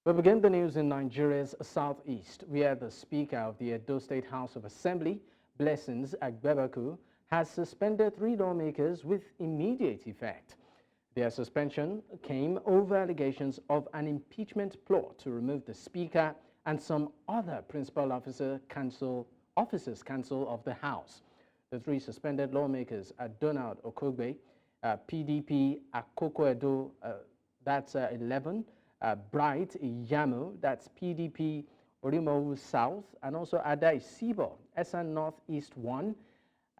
We begin the news in Nigeria's southeast, where the Speaker of the Edo State House of Assembly, Blessings Agbebaku, has suspended 3 lawmakers with immediate effect. Their suspension came over allegations of an impeachment plot to remove the Speaker and some other principal officers council of the House. The 3 suspended lawmakers are Donald Okogbe, PDP Akoko Edo, that's 11, Bright Yamu, that's PDP Orimo South, and also Ada Isibo, SN Northeast 1.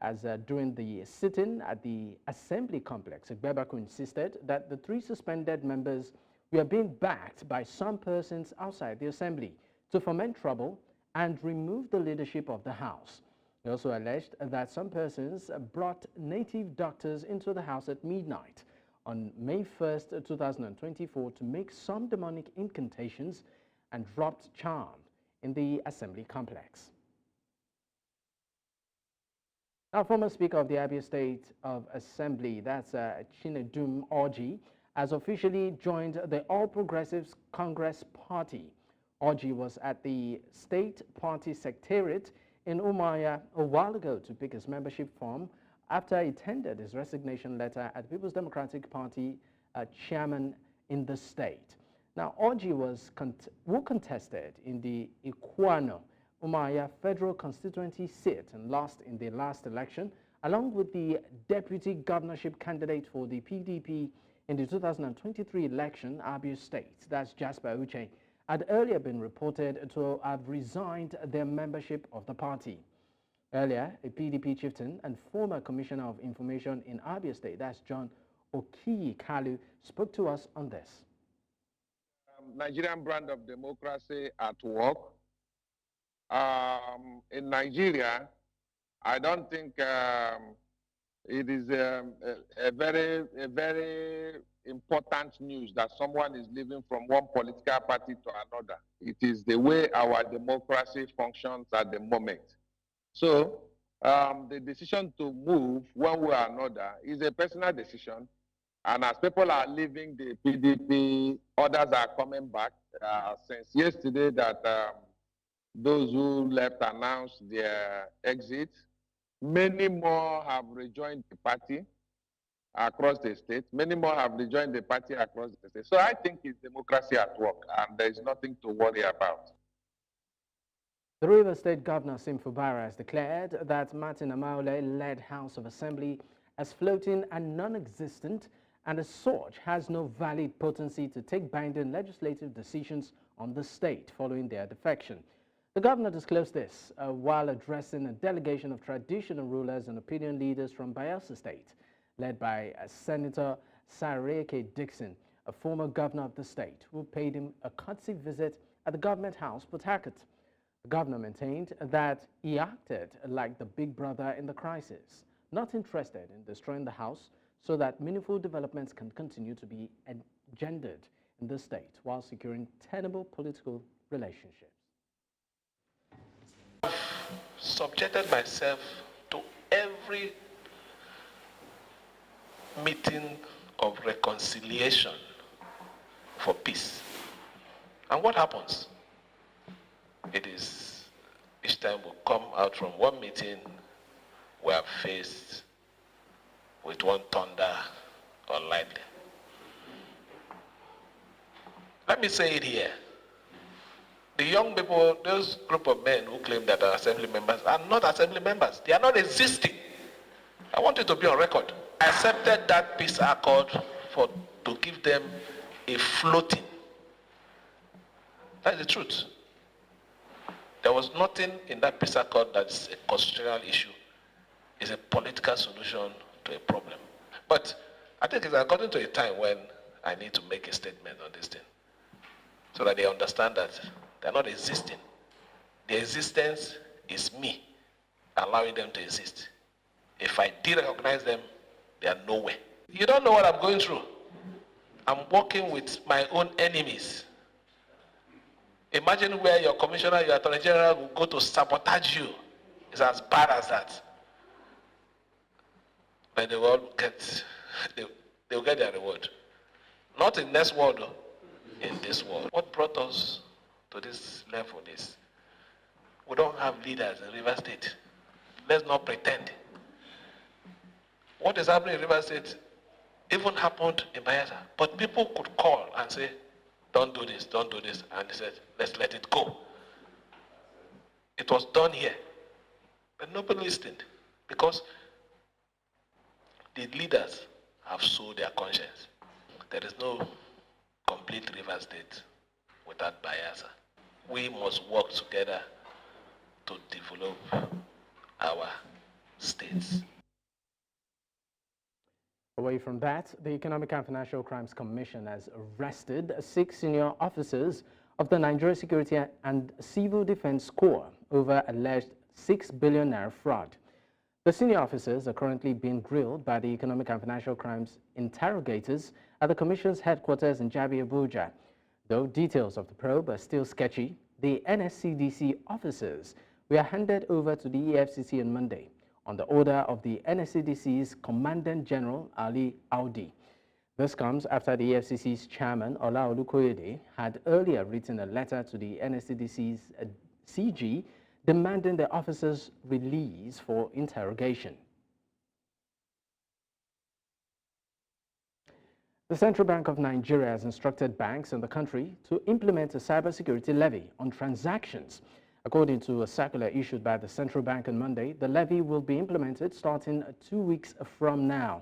As during the sit-in at the Assembly complex, Agbebaku insisted that the 3 suspended members were being backed by some persons outside the Assembly to foment trouble and remove the leadership of the House. He also alleged that some persons brought native doctors into the House at midnight on May 1st, 2024 to make some demonic incantations and dropped charms in the Assembly complex. Now, former Speaker of the Abia State Assembly, that's Chinedum Orji, has officially joined the All Progressives Congress Party. Orji was at the State Party Secretariat in Umuahia a while ago to pick his membership form after he tendered his resignation letter at People's Democratic Party chairman in the state. Now, Orji was contested in the Ikuano Umuahia federal constituency seat and lost in the last election, along with the deputy governorship candidate for the PDP in the 2023 election, Abia State, that's Jasper Uche, had earlier been reported to have resigned their membership of the party. Earlier, a PDP chieftain and former Commissioner of Information in Abia State, that's John Okiyi Kalu, spoke to us on this. Nigerian brand of democracy at work. In Nigeria, I don't think it is a very important news that someone is leaving from one political party to another. It is the way our democracy functions at the moment. So the decision to move one way or another is a personal decision. And as people are leaving the PDP, others are coming back. Since yesterday that those who left announced their exit, many more have rejoined the party across the state. Many more have rejoined the party across the state. So I think it's democracy at work, and there is nothing to worry about. The Rivers State Governor Sim Fubara has declared that Martin Amaole-led House of Assembly as floating and non-existent, and as such has no valid potency to take binding legislative decisions on the state following their defection. The governor disclosed this while addressing a delegation of traditional rulers and opinion leaders from Bayelsa State, led by Senator Sareke Dixon, a former governor of the state, who paid him a courtesy visit at the government house, Port Harcourt. The governor maintained that he acted like the big brother in the crisis, not interested in destroying the house so that meaningful developments can continue to be engendered in the state while securing tenable political relationships. I've subjected myself to every meeting of reconciliation for peace. And what happens? It is each time we come out from one meeting, we are faced with one thunder or lightning. Let me say it here. The young people, those group of men who claim that are assembly members are not assembly members. They are not existing. I want it to be on record. I accepted that peace accord to give them a floating. That's the truth. There was nothing in that peace accord that's a constitutional issue. It's a political solution to a problem. But I think it's according to a time when I need to make a statement on this thing, so that they understand that they're not existing. Their existence is me allowing them to exist. If I de-recognize them, they are nowhere. You don't know what I'm going through. I'm working with my own enemies. Imagine where your commissioner, your attorney general will go to sabotage you. It's as bad as that. But they will get their reward. Not in next world, in this world. What brought brought us to this level is we don't have leaders in River State. Let's not pretend. What is happening in River State even happened in Bayelsa. But people could call and say, don't do this, and they said, let's let it go. It was done here. But nobody listened because the leaders have sold their conscience. There is no complete River State without Bayelsa. We must work together to develop our states. Away from that, the Economic and Financial Crimes Commission has arrested 6 senior officers of the Nigerian Security and Civil Defense Corps over alleged 6 billion naira fraud. The senior officers are currently being grilled by the Economic and Financial Crimes interrogators at the Commission's headquarters in Jabi, Abuja. Though details of the probe are still sketchy, the NCDC officers were handed over to the EFCC on Monday on the order of the NCDC's Commandant General Ali Audi. This comes after the EFCC's chairman, Ola Olukoyede, had earlier written a letter to the NCDC's CG demanding the officers' release for interrogation. The Central Bank of Nigeria has instructed banks in the country to implement a cybersecurity levy on transactions. According to a circular issued by the Central Bank on Monday, the levy will be implemented starting 2 weeks from now.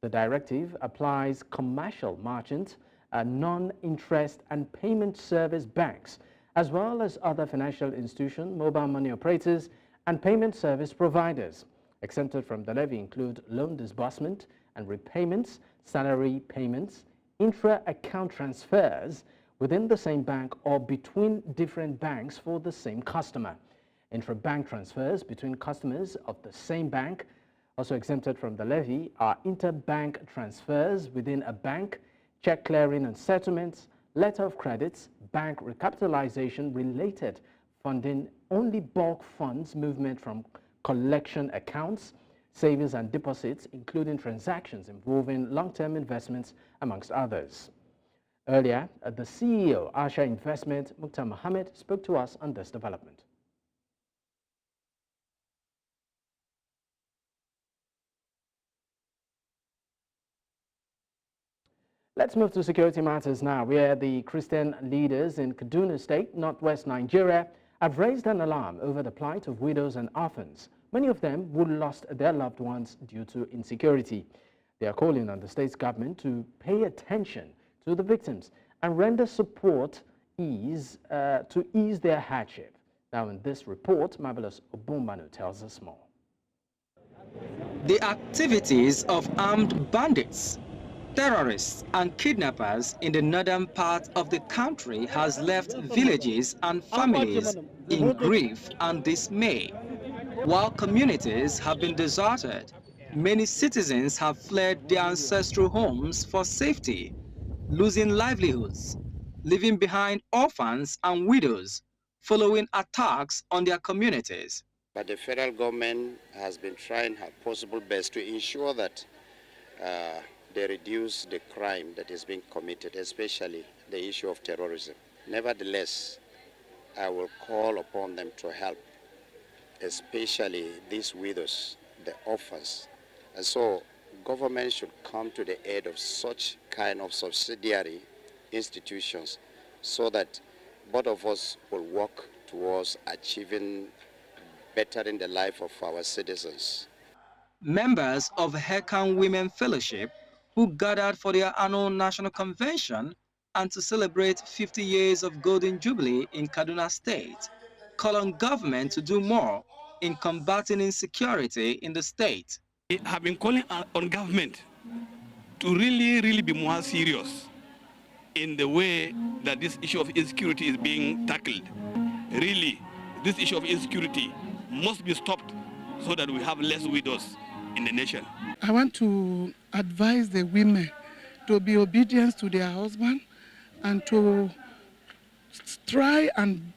The directive applies commercial merchant, non-interest and payment service banks, as well as other financial institutions, mobile money operators, and payment service providers. Exempted from the levy include loan disbursement and repayments, salary payments, intra-account transfers within the same bank or between different banks for the same customer. Intra-bank transfers between customers of the same bank. Also exempted from the levy are interbank transfers within a bank, check clearing and settlements, letter of credits, bank recapitalization related funding, only bulk funds movement from collection accounts, savings and deposits, including transactions involving long-term investments, amongst others. Earlier, the CEO, Asha Investment, Mukhtar Mohammed, spoke to us on this development. Let's move to security matters now, where the Christian leaders in Edo State, northwest Nigeria, have raised an alarm over the plight of widows and orphans, many of them who lost their loved ones due to insecurity. They are calling on the state's government to pay attention to the victims and render support to ease their hardship. Now in this report, Marvelous Obumbanu tells us more. The activities of armed bandits, terrorists and kidnappers in the northern part of the country has left villages and families in grief and dismay. While communities have been deserted, many citizens have fled their ancestral homes for safety, losing livelihoods, leaving behind orphans and widows following attacks on their communities. But the federal government has been trying her possible best to ensure that they reduce the crime that is being committed, especially the issue of terrorism. Nevertheless, I will call upon them to help, especially these widows, the orphans. And so government should come to the aid of such kind of subsidiary institutions so that both of us will work towards achieving bettering the life of our citizens. Members of Hekan Women Fellowship, who gathered for their annual national convention and to celebrate 50 years of Golden Jubilee in Kaduna State, call on government to do more in combating insecurity in the state. We have been calling on government to really be more serious in the way that this issue of insecurity is being tackled. Really, this issue of insecurity must be stopped so that we have less widows in the nation. I want to advise the women to be obedient to their husband and to try and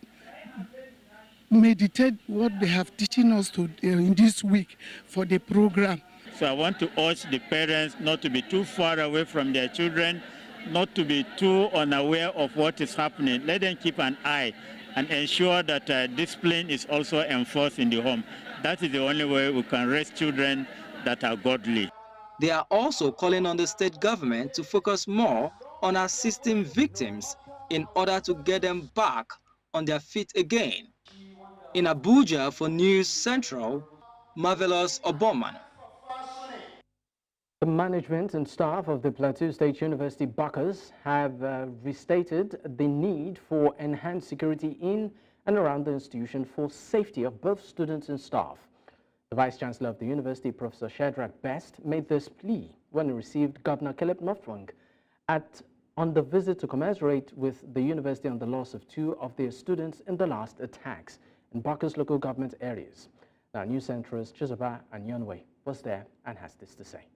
meditate what they have teaching us to in this week for the program. So I want to urge the parents not to be too far away from their children not to be too unaware of what is happening. Let them keep an eye and ensure that discipline is also enforced in the home. That is the only way we can raise children that are godly. They are also calling on the state government to focus more on assisting victims in order to get them back on their feet again. In Abuja for News Central, Marvelous Oboman. The management and staff of the Plateau State University Bacchus have restated the need for enhanced security in and around the institution for safety of both students and staff. The Vice-Chancellor of the University, Professor Shadrach Best, made this plea when he received Governor Caleb Northwang on the visit to commiserate with the university on the loss of 2 of their students in the last attacks in Bacchus local government areas. Now, News Central's Chizoba Anyonwe was there and has this to say.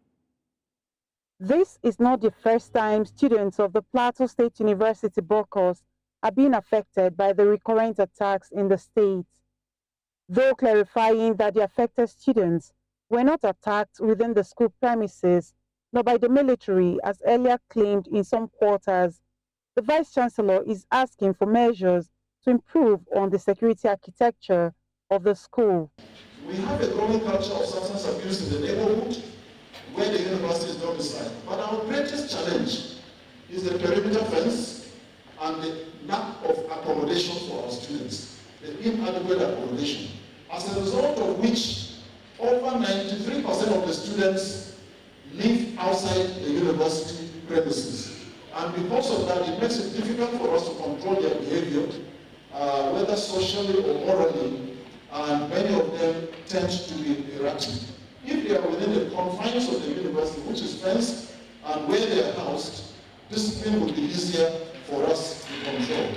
This is not the first time students of the Plateau State University Bacchus are being affected by the recurrent attacks in the state. Though clarifying that the affected students were not attacked within the school premises, nor by the military as earlier claimed in some quarters, the Vice-Chancellor is asking for measures to improve on the security architecture of the school. We have a growing culture of substance abuse in the neighborhood where the university is domiciled. But our greatest challenge is the perimeter fence and the lack of accommodation for our students, the inadequate accommodation, as a result of which over 93% of the students live outside the university premises. And because of that, it makes it difficult for us to control their behavior, whether socially or morally, and many of them tend to be erratic. If they are within the confines of the university, which is fenced, and where they are housed, discipline will be easier for us to control.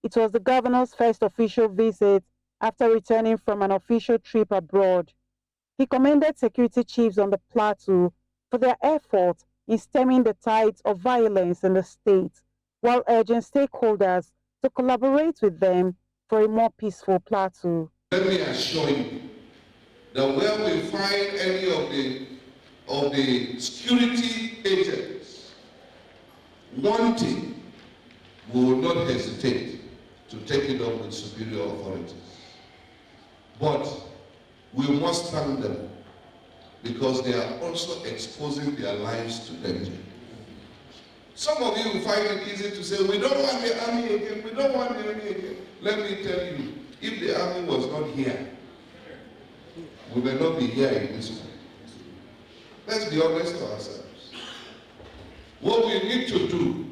It was the governor's first official visit after returning from an official trip abroad. He commended security chiefs on the plateau for their effort in stemming the tides of violence in the state, while urging stakeholders to collaborate with them for a more peaceful plateau. Let me assure you that where we find any of the security agents wanting, we will not hesitate to take it up with superior authorities. But we must thank them because they are also exposing their lives to danger. Some of you will find it easy to say, we don't want the army again, we don't want the army again. Let me tell you, if the army was not here, we may not be here in this way. Let's be honest to ourselves. What we need to do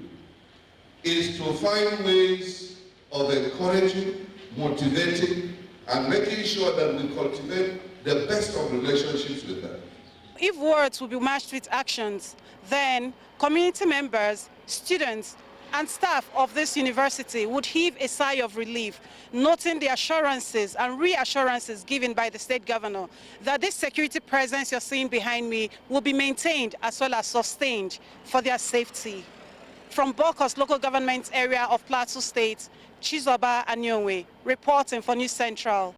is to find ways of encouraging, motivating, and making sure that we cultivate the best of relationships with them. If words will be matched with actions, then community members, students, and staff of this university would heave a sigh of relief, noting the assurances and reassurances given by the state governor that this security presence you're seeing behind me will be maintained as well as sustained for their safety. From Bacchus local government area of Plateau State, Chizoba Anyonwe, reporting for News Central.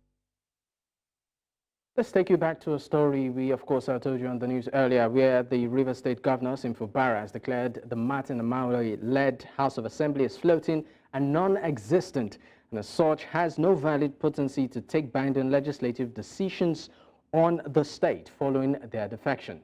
Let's take you back to a story we, of course, told you on the news earlier, where the River State Governor, Simfobara, has declared the Martin Amaole-led House of Assembly is floating and non-existent, and as such has no valid potency to take binding legislative decisions on the state following their defection.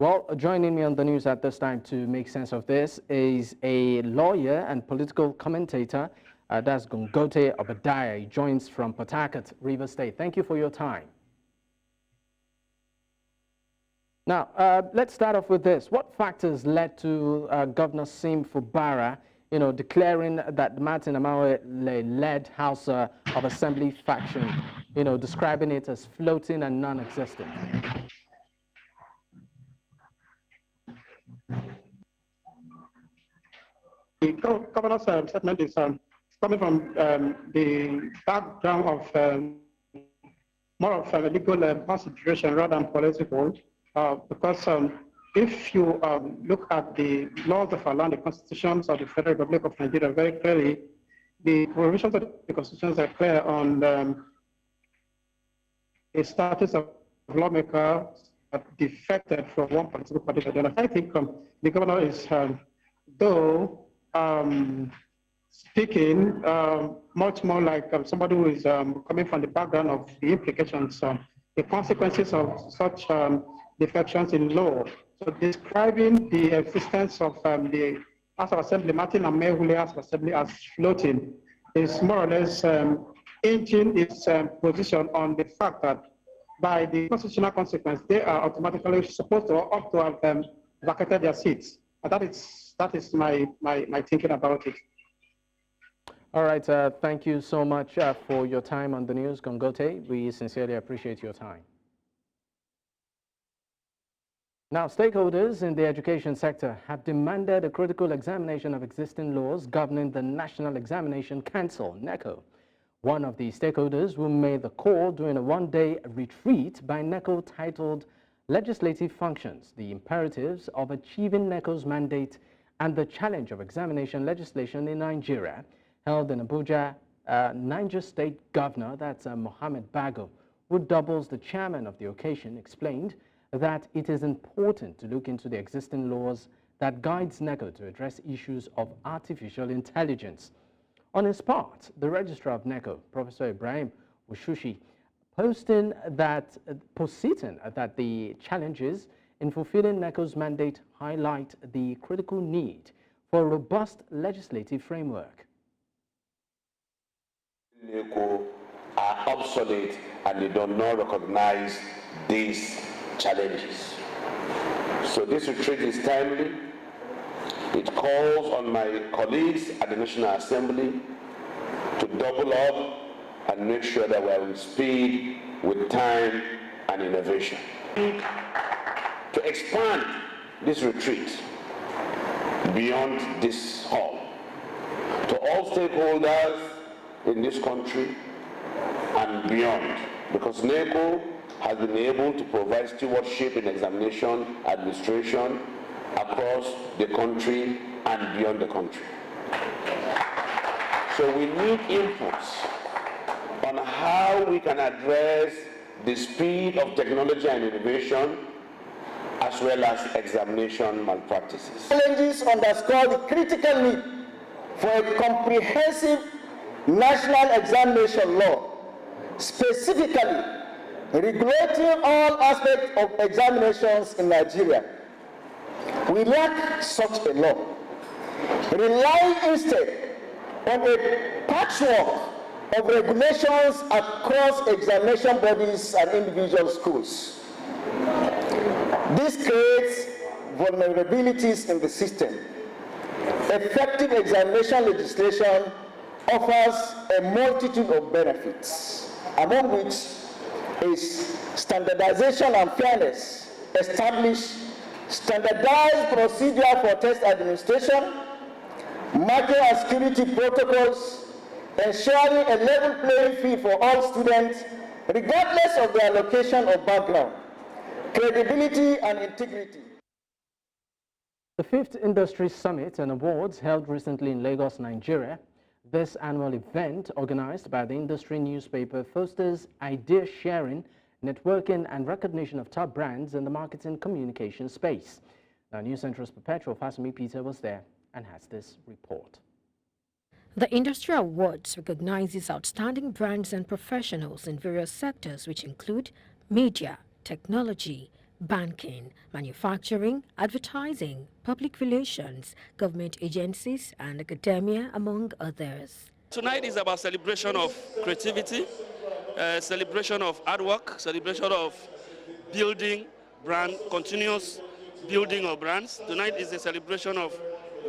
Well, joining me on the news at this time to make sense of this is a lawyer and political commentator, that's Gongote Obadiah. He joins from Port Harcourt, River State. Thank you for your time. Now, let's start off with this. What factors led to Governor Simfobara, declaring that Martin Amaole-led House of Assembly faction, describing it as floating and non-existent? The governor's statement is coming from the background of more of a legal consideration rather than political. Because if you look at the laws of our land, the constitutions of the Federal Republic of Nigeria very clearly, the provisions of the constitutions are clear on the status of lawmakers defected from one political party to the other. I think the governor is though speaking much more like somebody who is coming from the background of the implications, the consequences of such defections in law. So describing the existence of the House of Assembly, Martin and Mehule House of Assembly as floating is more or less inching its position on the fact that by the constitutional consequence, they are automatically supposed to opt to have vacated their seats. And that is my thinking about it. All right, thank you so much for your time on the news, Gongote. We sincerely appreciate your time. Now, stakeholders in the education sector have demanded a critical examination of existing laws governing the National Examination Council, NECO. One of the stakeholders who made the call during a one-day retreat by NECO titled Legislative Functions, the Imperatives of Achieving NECO's Mandate and the Challenge of Examination Legislation in Nigeria, held in Abuja, Niger State Governor, that's Mohammed Bago, who doubles the chairman of the occasion, explained that it is important to look into the existing laws that guides NECO to address issues of artificial intelligence. On his part, the registrar of NECO, Professor Ibrahim Ushushi, positing that the challenges in fulfilling NECO's mandate highlight the critical need for a robust legislative framework. NECO are obsolete and they do not recognize these challenges. So this retreat is timely. It calls on my colleagues at the National Assembly to double up and make sure that we are on speed with time and innovation. To expand this retreat beyond this hall, to all stakeholders in this country and beyond, because NECO has been able to provide stewardship in examination administration across the country and beyond the country. So we need inputs on how we can address the speed of technology and innovation as well as examination malpractices. Challenges underscore the critical need for a comprehensive national examination law, specifically regulating all aspects of examinations in Nigeria. We lack such a law, relying instead on a patchwork of regulations across examination bodies and individual schools. This creates vulnerabilities in the system. Effective examination legislation offers a multitude of benefits, among which is standardization and fairness, establish standardized procedure for test administration, marking and security protocols, ensuring a level playing field for all students, regardless of their location or background, credibility and integrity. The 5th Industry Summit and Awards held recently in Lagos, Nigeria. This annual event, organized by the industry newspaper, fosters idea sharing, networking and recognition of top brands in the marketing communication space. Now, News Central's Perpetual Fasumi Peter was there and has this report. The Industry Awards recognizes outstanding brands and professionals in various sectors, which include media, technology, banking, manufacturing, advertising, public relations, government agencies, and academia, among others. Tonight is about celebration of creativity, celebration of hard work, celebration of building brand, continuous building of brands. Tonight is a celebration of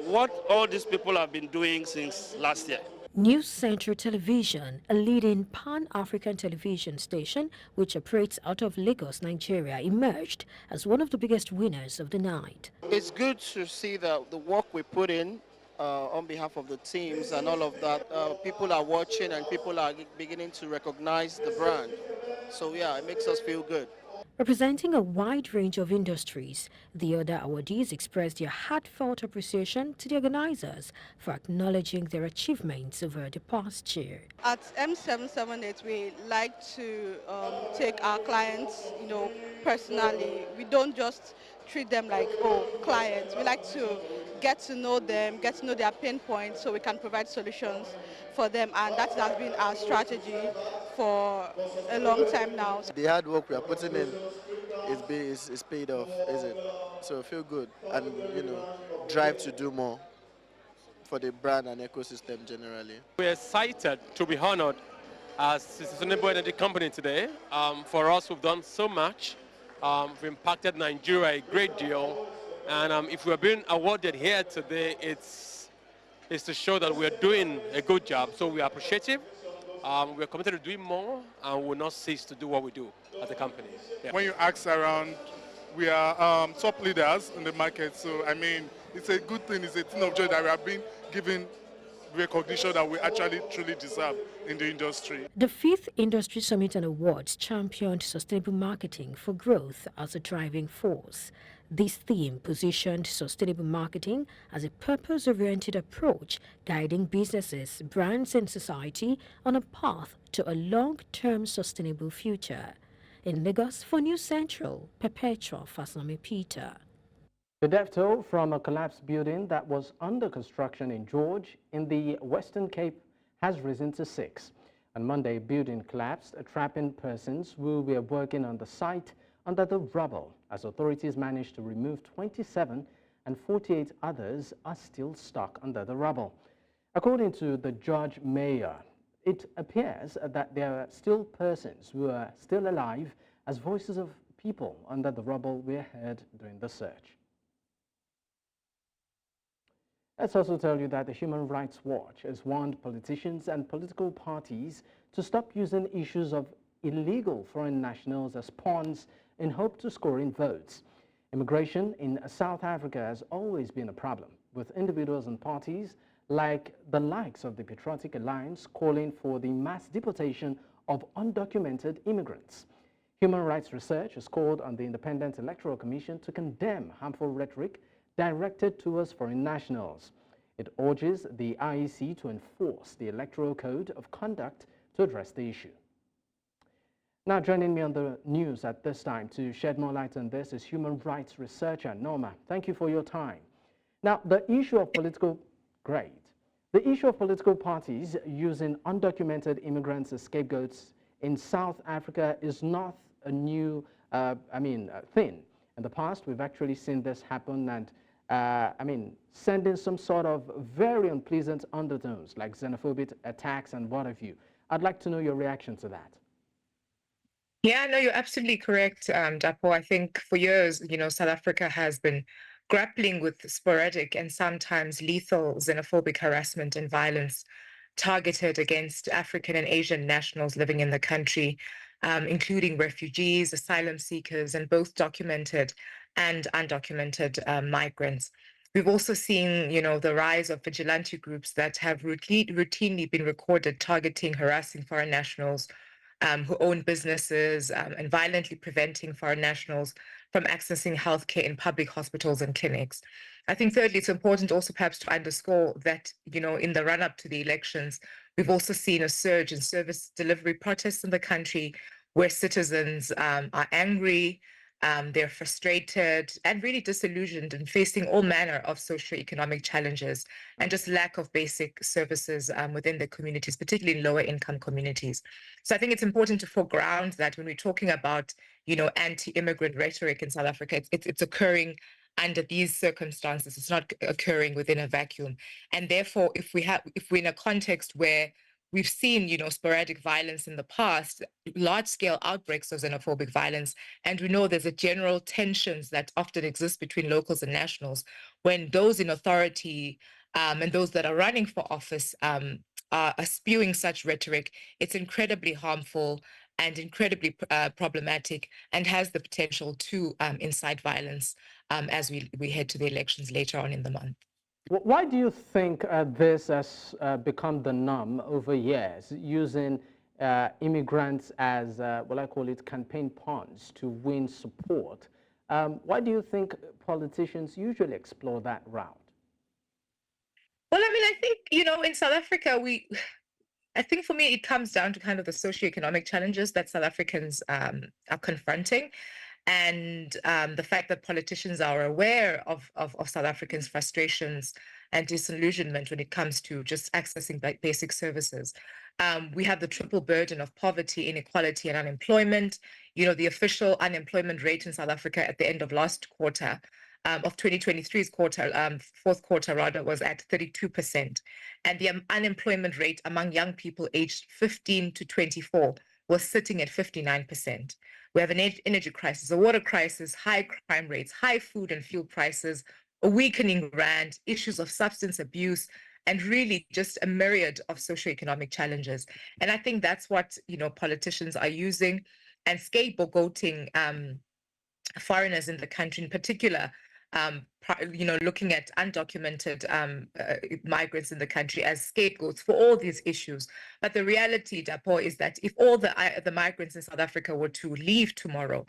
what all these people have been doing since last year. News Central Television, a leading pan-African television station which operates out of Lagos, Nigeria, emerged as one of the biggest winners of the night. It's good to see the work we put in on behalf of the teams and all of that. People are watching and people are beginning to recognize the brand. So yeah, it makes us feel good. Representing a wide range of industries, the other awardees expressed their heartfelt appreciation to the organizers for acknowledging their achievements over the past year. At M778, we like to take our clients, personally. We don't just treat them like, oh, clients. We like to get to know them, get to know their pain points so we can provide solutions for them. And that has been our strategy for a long time now. The hard work we are putting in is paid off, is it? So I feel good and, drive to do more for the brand and ecosystem generally. We're excited to be honored as a sustainable energy company today. For us, we've done so much. We've impacted Nigeria a great deal. And if we're being awarded here today, it's to show that we're doing a good job. So we are appreciative. We're committed to doing more, and will not cease to do what we do as a company. Yeah. When you ask around, we are top leaders in the market. So, I mean, it's a good thing. It's a thing of joy that we have been given recognition that we actually truly deserve in the industry. The 5th Industry Summit and Awards championed sustainable marketing for growth as a driving force. This theme positioned sustainable marketing as a purpose-oriented approach guiding businesses, brands and society on a path to a long-term sustainable future. In Lagos, for News Central, Perpetua Fasami Peter. The death toll from a collapsed building that was under construction in George in the Western Cape has risen to 6. On Monday, a building collapsed, trapping persons who were working on the site under the rubble, as authorities managed to remove 27 and 48 others are still stuck under the rubble. According to the Judge Mayor, it appears that there are still persons who are still alive as voices of people under the rubble were heard during the search. Let's also tell you that the Human Rights Watch has warned politicians and political parties to stop using issues of illegal foreign nationals as pawns in hope to score in votes. Immigration in South Africa has always been a problem, with individuals and parties like the likes of the Patriotic Alliance calling for the mass deportation of undocumented immigrants. Human Rights Research has called on the Independent Electoral Commission to condemn harmful rhetoric directed towards foreign nationals. It urges the IEC to enforce the Electoral Code of Conduct to address the issue. Now joining me on the news at this time to shed more light on this is human rights researcher Norma. Thank you for your time. Now the issue of political parties using undocumented immigrants as scapegoats in South Africa is not a new thing. In the past, we've actually seen this happen and sending some sort of very unpleasant undertones like xenophobic attacks and what have you. I'd like to know your reaction to that. Yeah, no, you're absolutely correct, Dapo. I think for years, South Africa has been grappling with sporadic and sometimes lethal xenophobic harassment and violence targeted against African and Asian nationals living in the country, including refugees, asylum seekers, and both documented and undocumented migrants. We've also seen, the rise of vigilante groups that have routinely been recorded targeting, harassing foreign nationals who own businesses and violently preventing foreign nationals from accessing healthcare in public hospitals and clinics. I think thirdly, it's important also perhaps to underscore that, in the run-up to the elections, we've also seen a surge in service delivery protests in the country where citizens are angry, they're frustrated and really disillusioned and facing all manner of socioeconomic challenges and just lack of basic services within the communities, particularly in lower income communities. So I think it's important to foreground that when we're talking about, anti-immigrant rhetoric in South Africa, it's occurring under these circumstances. It's not occurring within a vacuum. And therefore, if we're in a context where we've seen, sporadic violence in the past, large-scale outbreaks of xenophobic violence, and we know there's a general tensions that often exist between locals and nationals. When those in authority and those that are running for office are spewing such rhetoric, it's incredibly harmful and incredibly problematic and has the potential to incite violence as we head to the elections later on in the month. Why do you think this has become the norm over years, using immigrants as, I call it, campaign pawns to win support? Why do you think politicians usually explore that route? Well, I think, in South Africa, I think for me, it comes down to kind of the socioeconomic challenges that South Africans are confronting. And the fact that politicians are aware of South Africans' frustrations and disillusionment when it comes to just accessing basic services. We have the triple burden of poverty, inequality, and unemployment. You know, the official unemployment rate in South Africa at the end of last quarter, of 2023's quarter, fourth quarter rather, was at 32%. And the unemployment rate among young people aged 15 to 24 was sitting at 59%. We have an energy crisis, a water crisis, high crime rates, high food and fuel prices, a weakening rand, issues of substance abuse, and really just a myriad of socioeconomic challenges. And I think that's what, you know, politicians are using and scapegoating foreigners in the country, in particular, you know, looking at undocumented migrants in the country as scapegoats for all these issues. But the reality, Dapo, is that if all the migrants in South Africa were to leave tomorrow,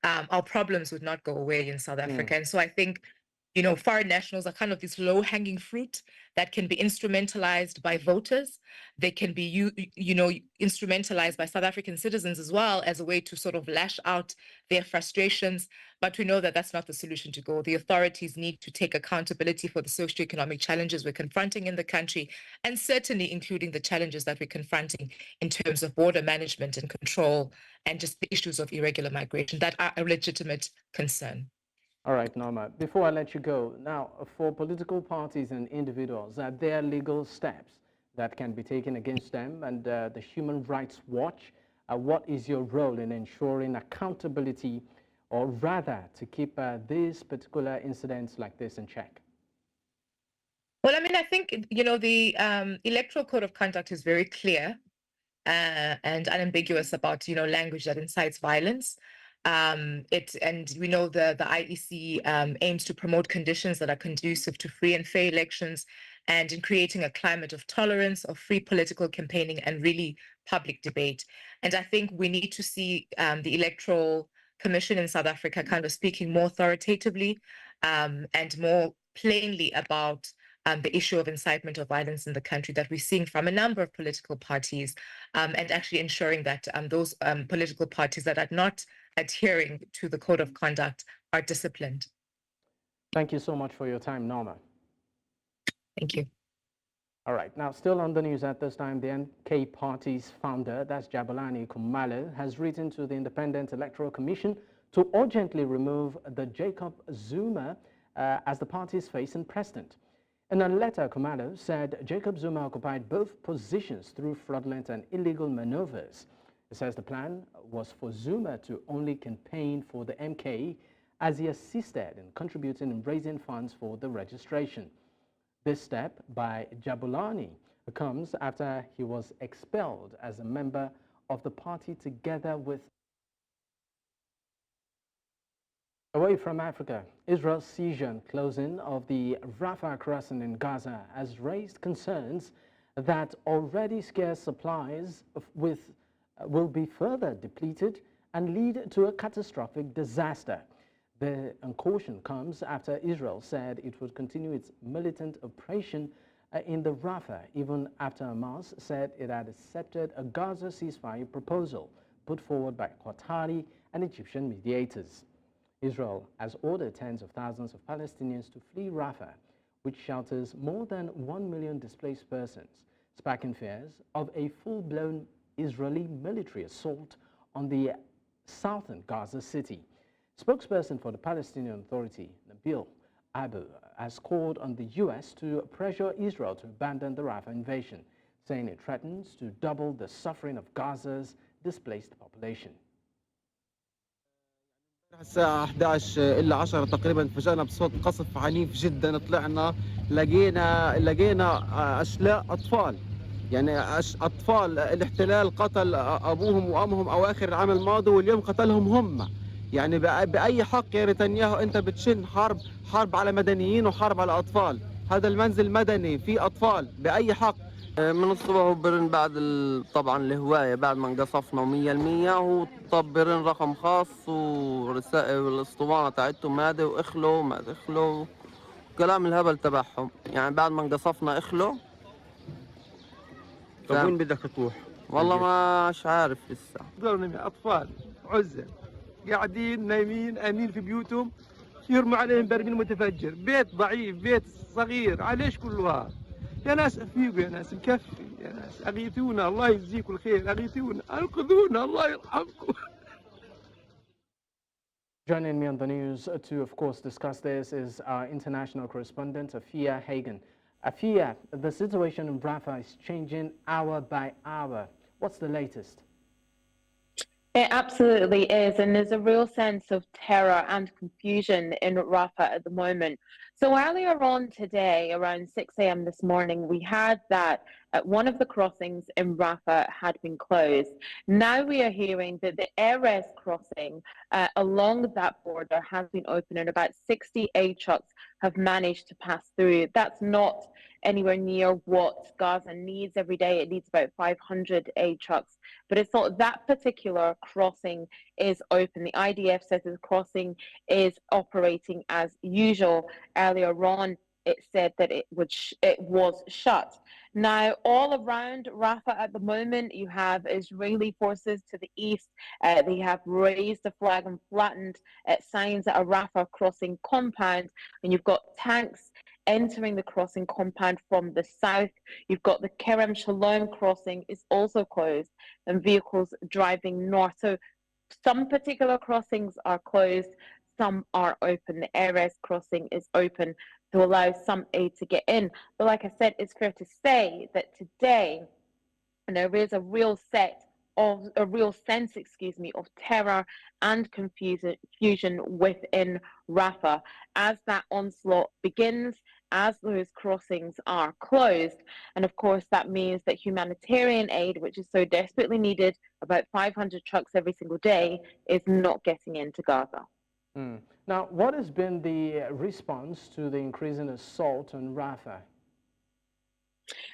our problems would not go away in South Africa. And so I think, you know, foreign nationals are kind of this low-hanging fruit that can be instrumentalized by voters. They can be, you know, instrumentalized by South African citizens as well as a way to sort of lash out their frustrations. But we know that that's not the solution to go. The authorities need to take accountability for the socioeconomic challenges we're confronting in the country, and certainly including the challenges that we're confronting in terms of border management and control and just the issues of irregular migration that are a legitimate concern. All right, Norma, before I let you go, now for political parties and individuals, are there legal steps that can be taken against them? And the Human Rights Watch, what is your role in ensuring accountability, or rather to keep these particular incidents like this in check? Well, I mean, I think, you know, the Electoral Code of Conduct is very clear and unambiguous about, you know, language that incites violence. And we know the IEC aims to promote conditions that are conducive to free and fair elections, and in creating a climate of tolerance, of free political campaigning, and really public debate. And I think we need to see the Electoral Commission in South Africa kind of speaking more authoritatively and more plainly about the issue of incitement of violence in the country that we're seeing from a number of political parties, and actually ensuring that those political parties that are not adhering to the code of conduct are disciplined. Thank you so much for your time, Norma. Thank you. All right, now still on the news at this time, the NK Party's founder, that's Jabulani Khumalo, has written to the Independent Electoral Commission to urgently remove the Jacob Zuma as the party's face-in president. In a letter, Khumalo said Jacob Zuma occupied both positions through fraudulent and illegal maneuvers. It says the plan was for Zuma to only campaign for the MK as he assisted in contributing and raising funds for the registration. This step by Jabulani comes after he was expelled as a member of the party together with. Away from Africa, Israel's seizure and closing of the Rafah crossing in Gaza has raised concerns that already scarce supplies will be further depleted and lead to a catastrophic disaster. The caution comes after Israel said it would continue its militant operation in the Rafah, even after Hamas said it had accepted a Gaza ceasefire proposal put forward by Qatari and Egyptian mediators. Israel has ordered tens of thousands of Palestinians to flee Rafah, which shelters more than 1 million displaced persons, sparking fears of a full-blown Israeli military assault on the southern Gaza city. Spokesperson for the Palestinian Authority, Nabil Abu, has called on the U.S. to pressure Israel to abandon the Rafah invasion, saying it threatens to double the suffering of Gaza's displaced population. الساعة 11 إلا 10 تقريبا فجأنا بصوت قصف عنيف جدا. طلعنا لقينا أشلاء أطفال، يعني أطفال الاحتلال قتل أبوهم وأمهم أواخر العام الماضي، واليوم قتلهم هم. يعني بأي حق يا نتنياهو أنت بتشن حرب على مدنيين وحرب على أطفال؟ هذا المنزل مدني فيه أطفال، بأي حق؟ من الصبح وبرن بعد طبعا الهواية بعد ما انقصفنا 100%، وطب برن رقم خاص ورسائل الاسطوانة تاعتهم هذا واخلوا ما اخلوا كلام الهبل تبعهم. يعني بعد ما انقصفنا اخلوا. طب وين بدك تروح؟ والله ما مش عارف لسه. أطفال عزة قاعدين نايمين آمنين في بيوتهم يرموا عليهم برميل متفجر بيت ضعيف بيت صغير عليش كلها يا ناس أفيقوا يا ناس مكفي يا ناس أغيثونا الله يجزيكم الخير أغيثونا أنقذونا الله يرحمكم. Joining me on the news to, of course, discuss this is our international correspondent, Afia Hagen. Afia, the situation in Rafah is changing hour by hour. What's the latest? It absolutely is, and there's a real sense of terror and confusion in Rafah at the moment. So earlier on today, around 6 a.m. this morning, we had that one of the crossings in Rafah had been closed. Now we are hearing that the Erez crossing along that border has been open, and about 60 aid trucks have managed to pass through. That's not anywhere near what Gaza needs every day. It needs about 500 aid trucks. But it's not that particular crossing is open. The IDF says the crossing is operating as usual. Earlier on, it said that it was shut. Now, all around Rafah at the moment, you have Israeli forces to the east. They have raised the flag and flattened signs at a Rafah crossing compound, and you've got tanks entering the crossing compound from the south. You've got the Kerem Shalom crossing is also closed, and vehicles driving north. So some particular crossings are closed, some are open. The Erez crossing is open to allow some aid to get in. But like I said, it's fair to say that today there is a real sense, of terror and confusion within Rafah as that onslaught begins, as those crossings are closed. And of course, that means that humanitarian aid, which is so desperately needed, about 500 trucks every single day, is not getting into Gaza. Now, what has been the response to the increasing assault on Rafah?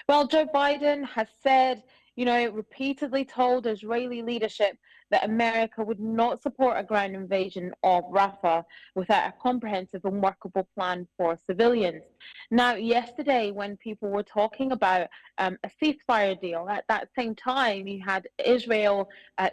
Well, Joe Biden has said, repeatedly told Israeli leadership that America would not support a ground invasion of Rafah without a comprehensive and workable plan for civilians. Now, yesterday, when people were talking about a ceasefire deal, at that same time, you had Israel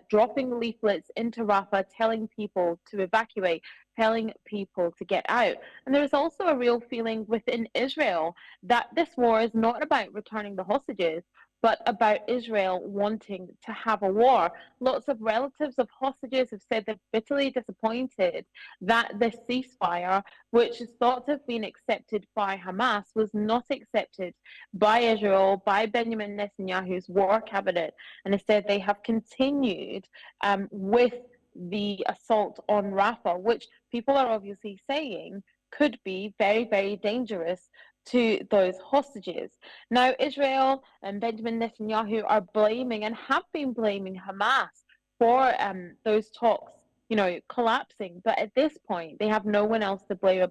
dropping leaflets into Rafah telling people to evacuate, telling people to get out. And there's also a real feeling within Israel that this war is not about returning the hostages, but about Israel wanting to have a war. Lots of relatives of hostages have said they're bitterly disappointed that the ceasefire, which is thought to have been accepted by Hamas, was not accepted by Israel, by Benjamin Netanyahu's war cabinet. And instead they have continued with the assault on Rafah, which people are obviously saying could be very, very dangerous to those hostages. Now, Israel and Benjamin Netanyahu are blaming and have been blaming Hamas for those talks, collapsing. But at this point, they have no one else to blame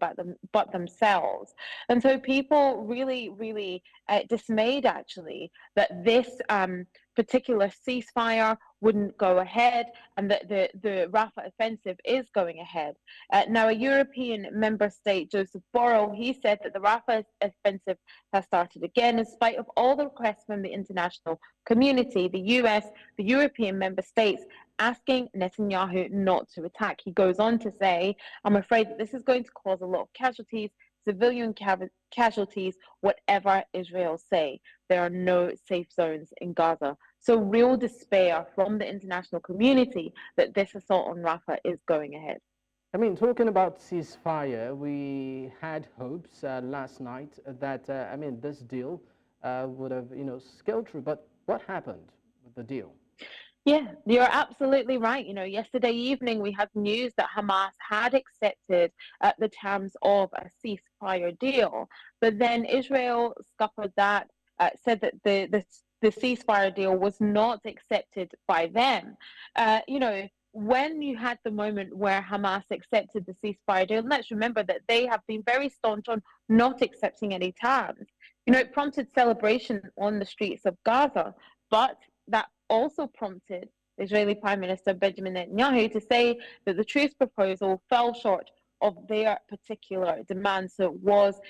but themselves. And so people really, really dismayed, actually, that this particular ceasefire wouldn't go ahead and that the Rafah offensive is going ahead. Now, a European member state, Joseph Borrell, he said that the Rafah offensive has started again in spite of all the requests from the international community, the US, the European member states, asking Netanyahu not to attack. He goes on to say, I'm afraid that this is going to cause a lot of casualties, civilian casualties, whatever Israel say. There are no safe zones in Gaza. So real despair from the international community that this assault on Rafah is going ahead. I mean, talking about ceasefire, we had hopes last night that, this deal would have, scaled through. But what happened with the deal? Yeah, you're absolutely right. Yesterday evening we had news that Hamas had accepted the terms of a ceasefire deal, but then Israel scuppered that, said that the ceasefire deal was not accepted by them. When you had the moment where Hamas accepted the ceasefire deal, let's remember that they have been very staunch on not accepting any terms. It prompted celebration on the streets of Gaza, but that also prompted Israeli Prime Minister Benjamin Netanyahu to say that the truce proposal fell short of their particular demands, so it was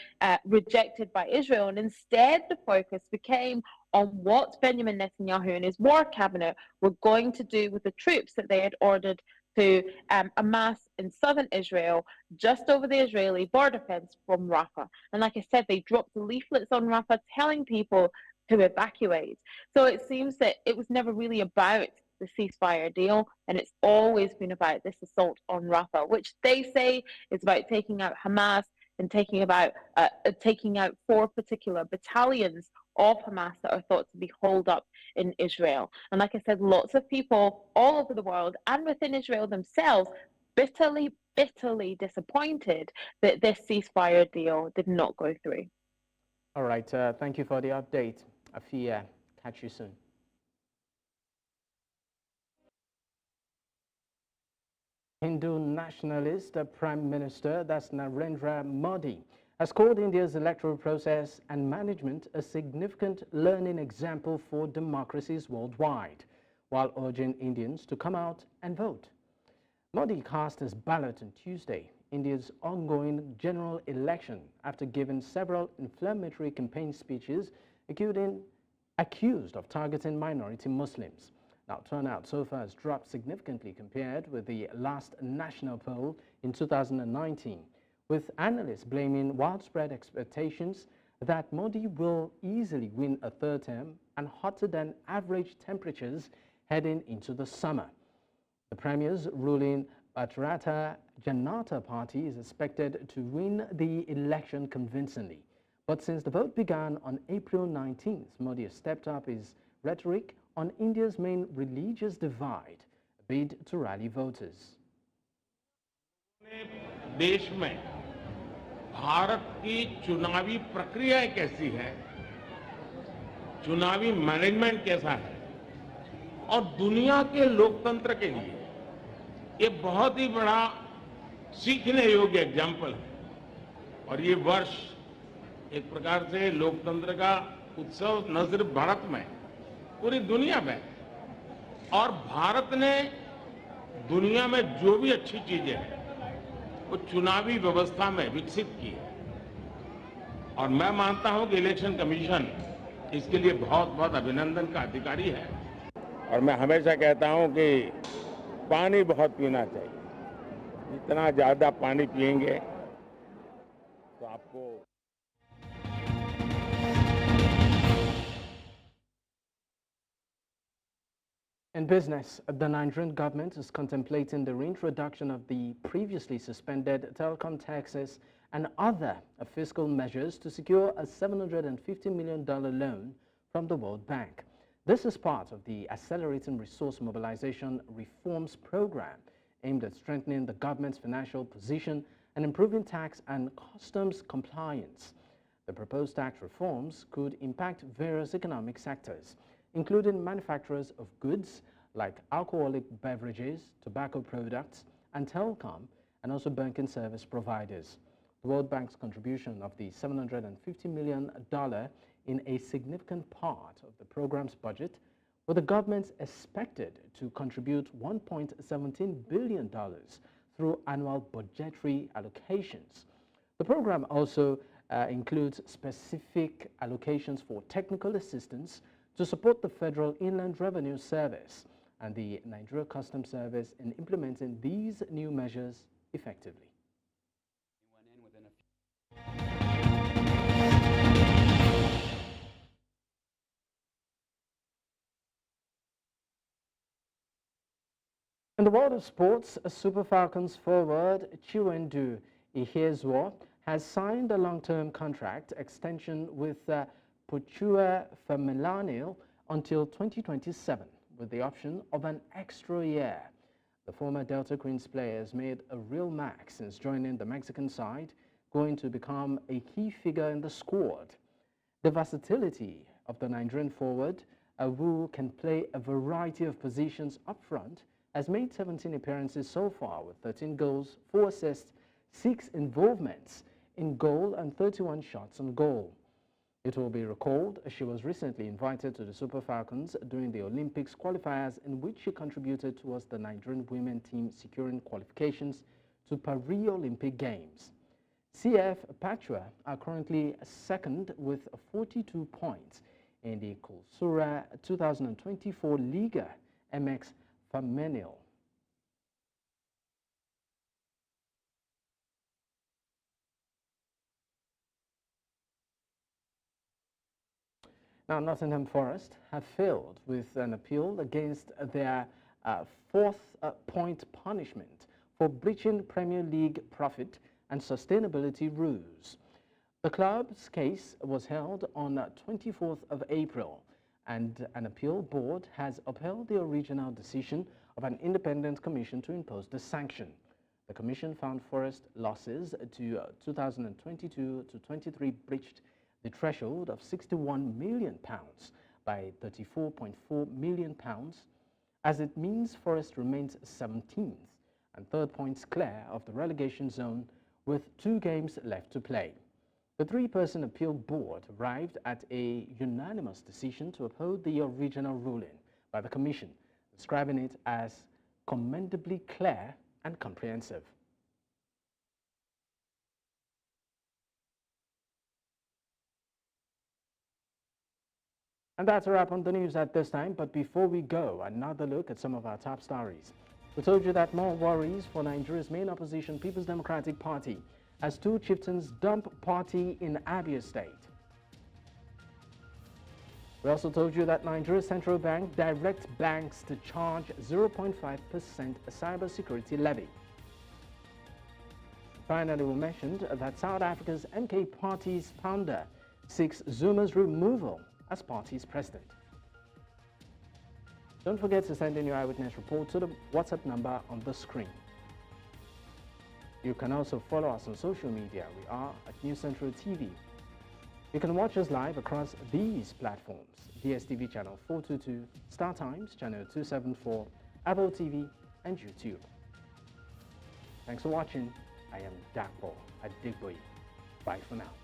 rejected by Israel, and instead the focus became on what Benjamin Netanyahu and his war cabinet were going to do with the troops that they had ordered to amass in southern Israel, just over the Israeli border fence from Rafah. And like I said, they dropped leaflets on Rafah telling people to evacuate. So it seems that it was never really about the ceasefire deal, and it's always been about this assault on Rafah, which they say is about taking out Hamas and taking out 4 particular battalions of Hamas that are thought to be holed up in Israel. And like I said, lots of people all over the world and within Israel themselves bitterly, bitterly disappointed that this ceasefire deal did not go through. All right, thank you for the update, Afia. Catch you soon. Hindu nationalist Prime Minister, that's Narendra Modi, has called India's electoral process and management a significant learning example for democracies worldwide, while urging Indians to come out and vote. Modi cast his ballot on Tuesday, India's ongoing general election, after giving several inflammatory campaign speeches accused of targeting minority Muslims. Now, turnout so far has dropped significantly compared with the last national poll in 2019, with analysts blaming widespread expectations that Modi will easily win a third term and hotter than average temperatures heading into the summer. The Premier's ruling Bharatiya Janata Party is expected to win the election convincingly. But since the vote began on April 19th, Modi has stepped up his rhetoric on India's main religious divide, a bid to rally voters. देश में भारत की चुनावी प्रक्रिया कैसी है, चुनावी management कैसा है और दुनिया के लोकतंत्र के लिए ये बहुत ही बड़ा सीखने योग्य एग्जाम्पल है। और ये वर्ष एक प्रकार से लोकतंत्र का उत्सव न सिर्फ भारत में, पूरी दुनिया में, और भारत ने दुनिया में जो भी अच्छी चीजें हैं वो चुनावी व्यवस्था में विकसित की है। और मैं मानता हूं कि इलेक्शन कमीशन इसके लिए बहुत बहुत अभिनंदन का अधिकारी है। और मैं हमेशा कहता हूं कि पानी बहुत पीना चाहिए, जितना ज्यादा पानी पिएंगे तो आपको। In business, the Nigerian government is contemplating the reintroduction of the previously suspended telecom taxes and other fiscal measures to secure a $750 million loan from the World Bank. This is part of the Accelerating Resource Mobilization Reforms Program, aimed at strengthening the government's financial position and improving tax and customs compliance. The proposed tax reforms could impact various economic sectors, including manufacturers of goods like alcoholic beverages, tobacco products, and telecom, and also banking service providers. The World Bank's contribution of the $750 million in a significant part of the program's budget, with the government expected to contribute $1.17 billion through annual budgetary allocations. The program also includes specific allocations for technical assistance to support the Federal Inland Revenue Service and the Nigeria Customs Service in implementing these new measures effectively. In the world of sports, Super Falcons forward Chiwendu Ihezwo has signed a long-term contract extension with Puchua Familano until 2027, with the option of an extra year. The former Delta Queens player has made a real mark since joining the Mexican side, going to become a key figure in the squad. The versatility of the Nigerian forward, who can play a variety of positions up front, has made 17 appearances so far with 13 goals, 4 assists, 6 involvements in goal and 31 shots on goal. It will be recalled she was recently invited to the Super Falcons during the Olympics qualifiers, in which she contributed towards the Nigerian women team securing qualifications to Paris Olympic Games. CF Pachua are currently second with 42 points in the Kulsura 2024 Liga MX Femenil. Now, Nottingham Forest have failed with an appeal against their fourth-point punishment for breaching Premier League profit and sustainability rules. The club's case was held on 24th of April, and an appeal board has upheld the original decision of an independent commission to impose the sanction. The commission found Forest losses to 2022 to 23 breached the threshold of £61 million by £34.4 million, as it means Forest remains 17th and 3rd points clear of the relegation zone with 2 games left to play. The 3-person appeal board arrived at a unanimous decision to uphold the original ruling by the commission, describing it as commendably clear and comprehensive. And that's a wrap on the news at this time. But before we go, another look at some of our top stories. We told you that more worries for Nigeria's main opposition, People's Democratic Party, as 2 chieftains dump party in Abia State. We also told you that Nigeria's central bank directs banks to charge 0.5% cybersecurity levy. Finally, we mentioned that South Africa's MK Party's founder seeks Zuma's removal as party's president. Don't forget to send in your eyewitness report to the WhatsApp number on the screen. You can also follow us on social media. We are at News Central TV. You can watch us live across these platforms: DSTV channel 422, Star Times channel 274, Apple TV, and YouTube. Thanks for watching. I am Dapo Adigboyi. Bye for now.